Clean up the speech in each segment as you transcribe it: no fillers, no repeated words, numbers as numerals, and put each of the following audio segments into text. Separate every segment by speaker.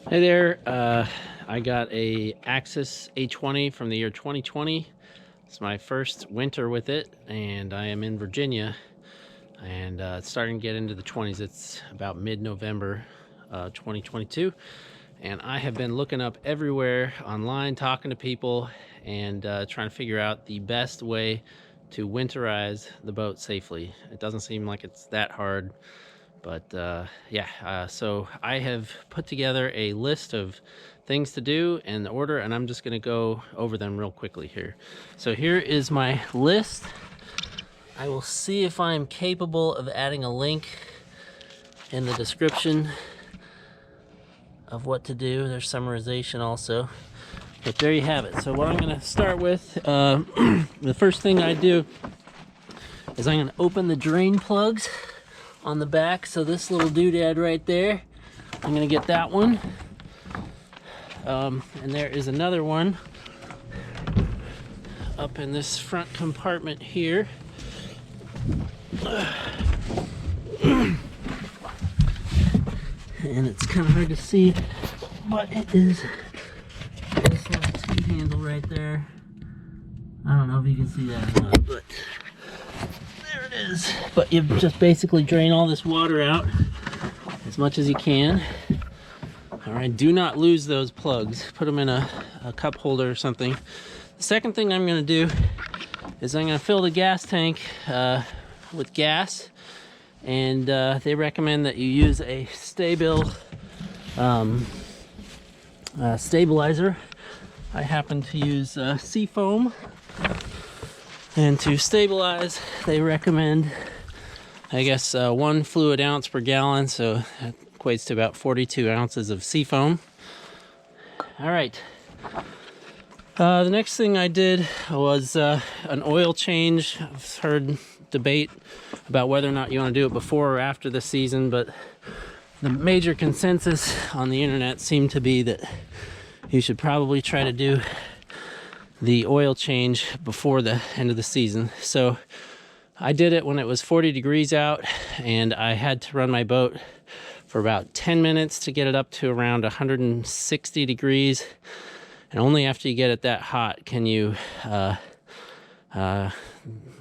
Speaker 1: Hey there, I got a Axis A20 from the year 2020. It's my first winter with it, and I am in Virginia, and it's starting to get into the 20s. It's about mid-November 2022, and I have been looking up everywhere online, talking to people, and trying to figure out the best way to winterize the boat safely. It doesn't seem like it's that hard. But so I have put together a list of things to do in the order, and I'm just going to go over them real quickly here. So here is my list. I will see if I'm capable of adding a link in the description of what to do. There's summarization also. But there you have it. So what I'm going to start with, the first thing I do is I'm going to open the drain plugs on the back. So this little doodad right there, I'm gonna get that one, and there is another one up in this front compartment here. And it's kind of hard to see, but it is this little T-handle right there. I don't know if you can see that or not, but there it is. But you just basically drain all this water out as much as you can. All right, do not lose those plugs. Put them in a cup holder or something. The second thing I'm going to do is I'm going to fill the gas tank with gas, and they recommend that you use a sta-bil stabilizer. I happen to use sea foam. And to stabilize, they recommend, I guess, 1 fluid ounce per gallon, so that equates to about 42 ounces of sea foam. All right. The next thing I did was an oil change. I've heard debate about whether or not you want to do it before or after the season, but the major consensus on the internet seemed to be that you should probably try to do the oil change before the end of the season. So I did it when it was 40 degrees out, and I had to run my boat for about 10 minutes to get it up to around 160 degrees. And only after you get it that hot can you,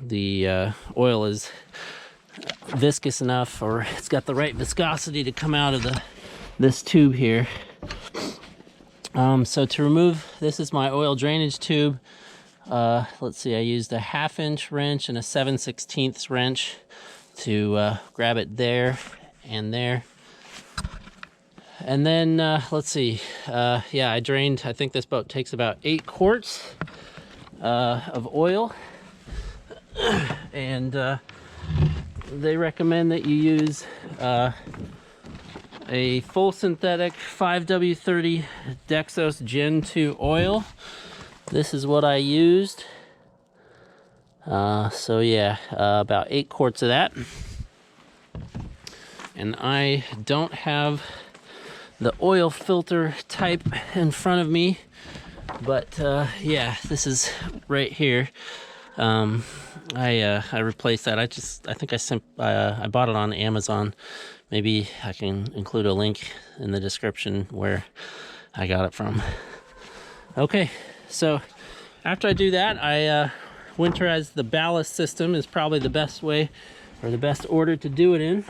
Speaker 1: the oil is viscous enough, or it's got the right viscosity to come out of this tube here. So to remove, this is my oil drainage tube. Let's see, I used a 1/2 inch wrench and a 7/16 wrench to grab it there and there. And then, let's see, I drained, I think this boat takes about 8 quarts of oil. And they recommend that you use a full synthetic 5W30 Dexos Gen 2 oil. This is what I used. About 8 quarts of that. And I don't have the oil filter type in front of me, but this is right here. I replaced that. I think I bought it on Amazon. Maybe I can include a link in the description where I got it from. Okay, so after I do that, I winterize the ballast system is probably the best way, or the best order to do it in.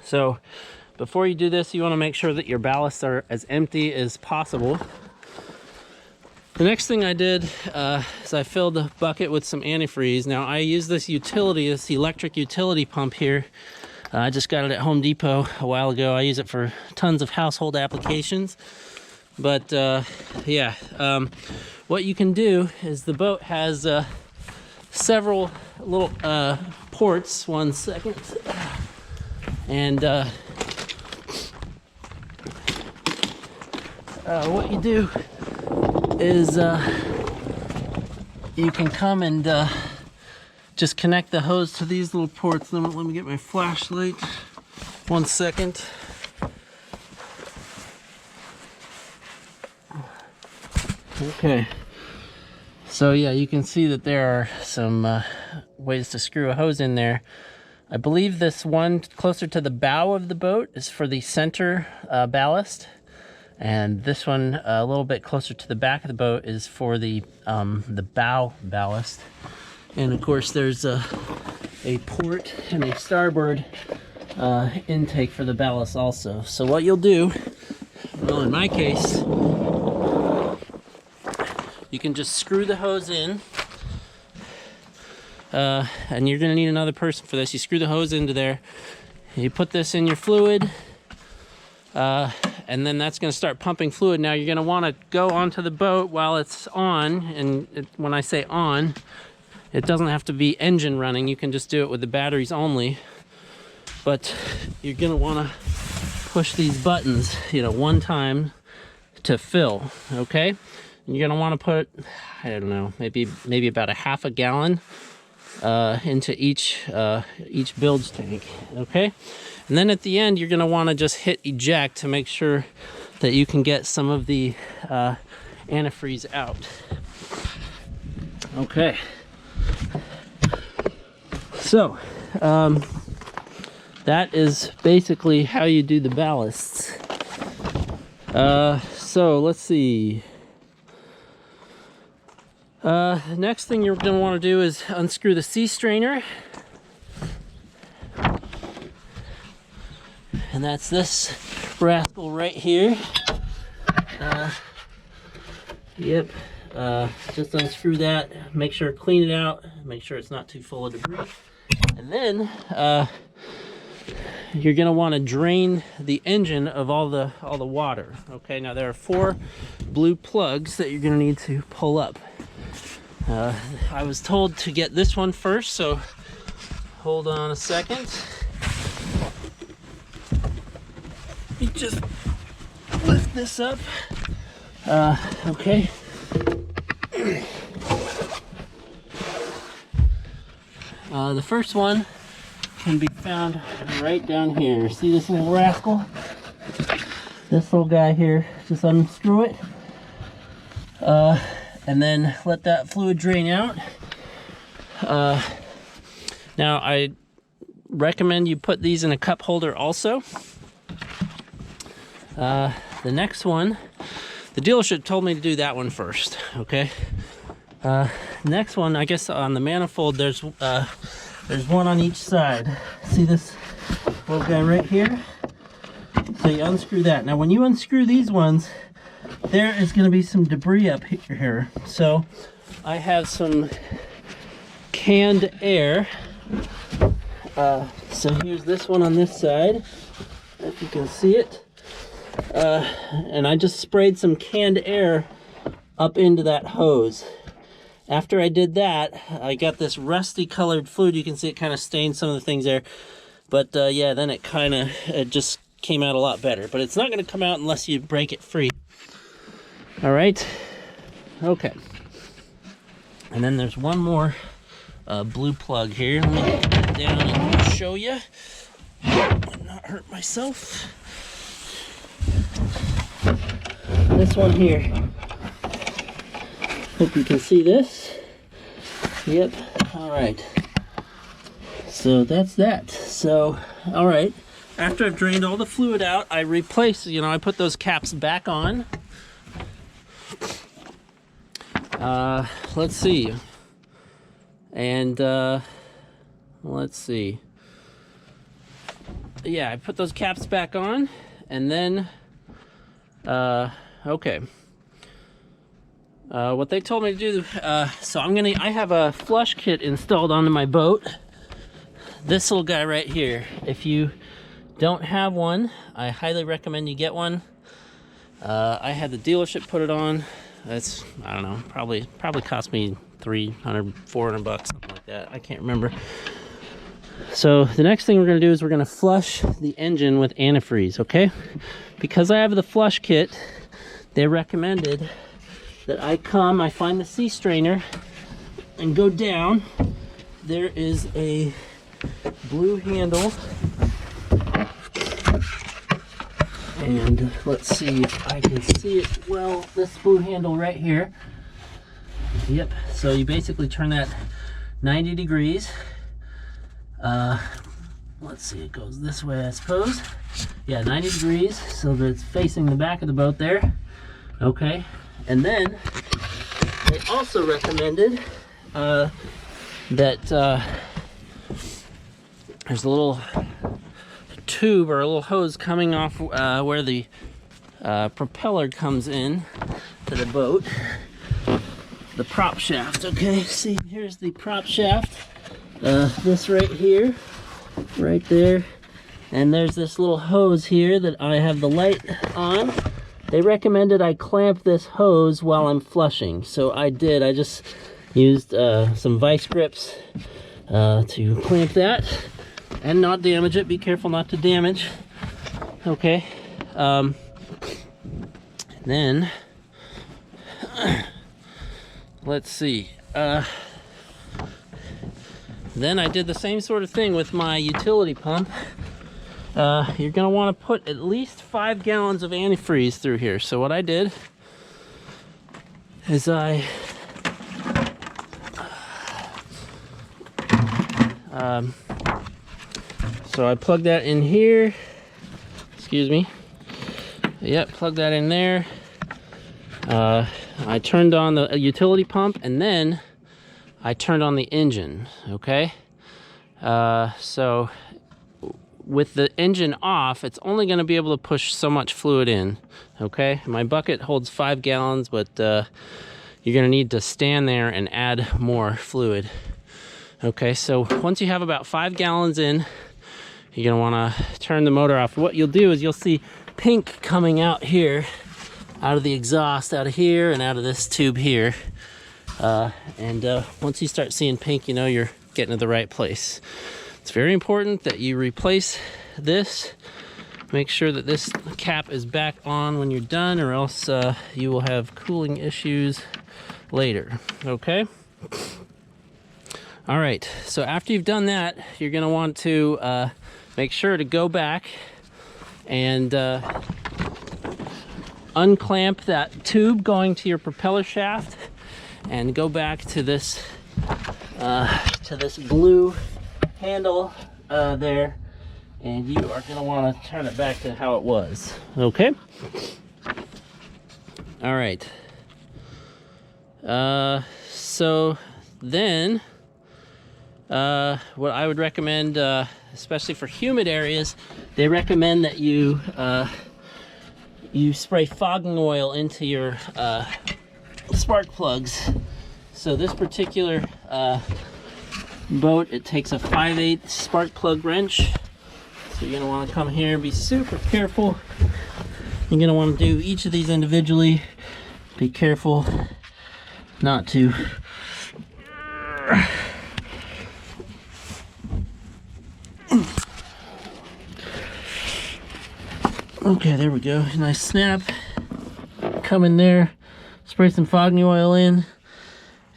Speaker 1: So before you do this, you want to make sure that your ballasts are as empty as possible. The next thing I did is I filled the bucket with some antifreeze. Now I use this electric utility pump here. I just got it at Home Depot a while ago. I use it for tons of household applications. But what you can do is the boat has several little ports. 1 second. And what you do is you can come and just connect the hose to these little ports. Let me get my flashlight. 1 second. Okay. So yeah, you can see that there are some ways to screw a hose in there. I believe this one closer to the bow of the boat is for the center ballast, and this one a little bit closer to the back of the boat is for the bow ballast. And of course there's a port and a starboard intake for the ballast also. So what you'll do, well in my case, you can just screw the hose in. And you're gonna need another person for this. You screw the hose into there, you put this in your fluid, and then that's gonna start pumping fluid. Now you're gonna wanna go onto the boat while it's on, and when I say on, it doesn't have to be engine running. You can just do it with the batteries only. But you're gonna wanna push these buttons, you know, one time to fill, okay? And you're gonna wanna put, I don't know, maybe about a half a gallon into each bilge tank, okay? And then at the end, you're gonna wanna just hit eject to make sure that you can get some of the antifreeze out. Okay. So, that is basically how you do the ballasts. So let's see. The next thing you're going to want to do is unscrew the sea strainer. And that's this rascal right here. Yep. Just unscrew that, make sure, clean it out, make sure it's not too full of debris. And then you're going to want to drain the engine of all the water. Okay, now there are 4 blue plugs that you're going to need to pull up. I was told to get this one first, so hold on a second. You just lift this up. Okay. The first one can be found right down here. See this little rascal? This little guy here. Just unscrew it. And then let that fluid drain out. Now I recommend you put these in a cup holder also. The next one, the dealership told me to do that one first, okay? Next one, I guess on the manifold, there's one on each side. See this little guy right here? So you unscrew that. Now when you unscrew these ones, there is going to be some debris up here. So I have some canned air. So here's this one on this side, if you can see it. And I just sprayed some canned air up into that hose. After I did that, I got this rusty colored fluid. You can see it kind of stained some of the things there. But yeah, then it just came out a lot better. But it's not going to come out unless you break it free. All right, okay. And then there's one more blue plug here. Let me put it down and show you. And not hurt myself. This one here. Hope you can see this. Yep, all right. So that's that. So, all right. After I've drained all the fluid out, I replace, I put those caps back on. Let's see. And, let's see. Yeah, I put those caps back on, and then, okay. What they told me to do, so I have a flush kit installed onto my boat. This little guy right here. If you don't have one, I highly recommend you get one. I had the dealership put it on. That's, I don't know, probably cost me $300, $400, something like that. I can't remember. So the next thing we're going to do is we're going to flush the engine with antifreeze, okay? Because I have the flush kit, they recommended that I find the sea strainer and go down. There is a blue handle. And let's see if I can see it well. This blue handle right here. Yep, so you basically turn that 90 degrees. let's see, it goes this way, I suppose. Yeah, 90 degrees, so that it's facing the back of the boat there. Okay, and then they also recommended that there's a little tube or a little hose coming off where the propeller comes in to the boat. The prop shaft, okay? See, here's the prop shaft. This right here, right there. And there's this little hose here that I have the light on. They recommended I clamp this hose while I'm flushing. So I did. I just used some vice grips to clamp that and not damage it. Be careful not to damage. Okay. Then let's see. Then I did the same sort of thing with my utility pump. You're gonna want to put at least 5 gallons of antifreeze through here. So what I did is I plugged that in here. Excuse me. Yep, plug that in there. I turned on the utility pump and then I turned on the engine, okay? So with the engine off, it's only gonna be able to push so much fluid in, okay? My bucket holds 5 gallons, but you're gonna need to stand there and add more fluid. Okay, so once you have about 5 gallons in, you're gonna wanna turn the motor off. What you'll do is you'll see pink coming out here, out of the exhaust, out of here, and out of this tube here. Once you start seeing pink, you know you're getting to the right place. It's very important that you replace this. Make sure that this cap is back on when you're done, or else you will have cooling issues later, okay? All right, so after you've done that, you're gonna want to make sure to go back and unclamp that tube going to your propeller shaft and go back to this blue handle there, and you are going to want to turn it back to how it was. Okay? All right. So then what I would recommend, especially for humid areas, they recommend that you spray fogging oil into your spark plugs. So this particular boat, it takes a 5/8 spark plug wrench. So you're gonna want to come here, be super careful. You're gonna want to do each of these individually. Be careful not to okay, there we go. Nice snap. Come in there, spray some fogging oil in,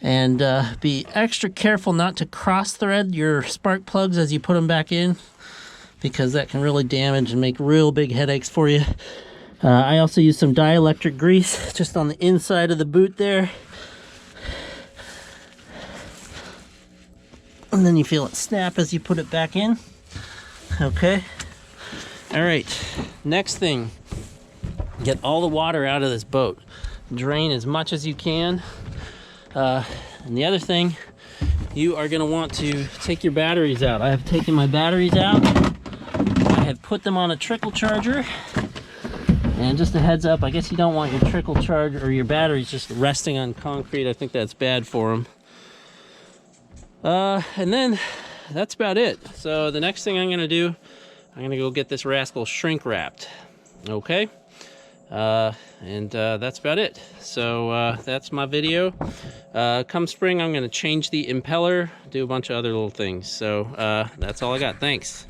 Speaker 1: and be extra careful not to cross thread your spark plugs as you put them back in, because that can really damage and make real big headaches for you. I also use some dielectric grease just on the inside of the boot there. And then you feel it snap as you put it back in. Okay. All right, next thing, get all the water out of this boat. Drain as much as you can. And the other thing, you are gonna want to take your batteries out. I have taken my batteries out. I have put them on a trickle charger. And just a heads up, I guess you don't want your trickle charger or your batteries just resting on concrete. I think that's bad for them. And then that's about it. So the next thing I'm gonna do, I'm gonna go get this rascal shrink wrapped. Okay? That's about it. So that's my video. Come spring, I'm gonna change the impeller, do a bunch of other little things. So that's all I got. Thanks.